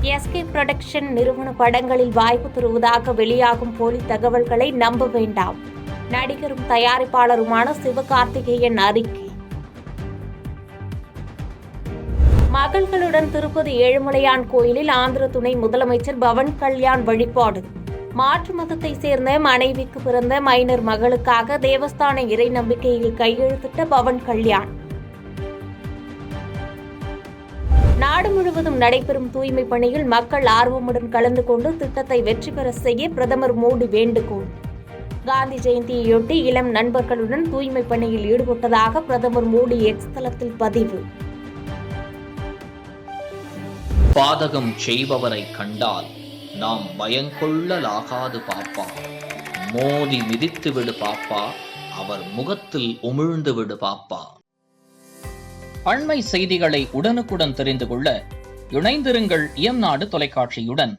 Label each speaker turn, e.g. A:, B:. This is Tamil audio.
A: எஸ்கே புரொடக்ஷன் நிறுவன படங்களில் வாய்ப்பு தருவதாக வெளியாகும் போலி தகவல்களை நம்ப வேண்டாம். நடிகரும் தயாரிப்பாளருமான சிவகார்த்திகேயன் அறிக்கை. மகள்களுடன் திருப்பதி ஏழுமலையான் கோயிலில் ஆந்திர துணை முதலமைச்சர் பவன் கல்யாண் வழிபாடு. மாற்று மதத்தை சேர்ந்த மனைவிக்கு பிறந்த மைனர் மகளுக்காக தேவஸ்தான இறை நம்பிக்கையில் கையெழுத்திட்ட பவன் கல்யாண். நாடு முழுவதும் நடைபெறும் தூய்மை பணியில் மக்கள் ஆர்வமுடன் கலந்து கொண்டு திட்டத்தை வெற்றி பெற செய்ய பிரதமர் மோடி வேண்டுகோள். காந்தி ஜெயந்தியையொட்டி இளம் நண்பர்களுடன் தூய்மை பணியில் ஈடுபட்டதாக பிரதமர் மோடி எக்ஸ் தளத்தில் பதிவு.
B: பாதகம் செய்பவரை கண்டால் நாம் பயங்கொள்ளலாகாது பாப்பா. மோதி மிதித்து விடு பாப்பா, அவர் முகத்தில் உமிழ்ந்து விடு பாப்பா. அண்மை செய்திகளை உடனுக்குடன் தெரிந்து கொள்ள இணைந்திருங்கள் இயம்நாடு தொலைக்காட்சியுடன்.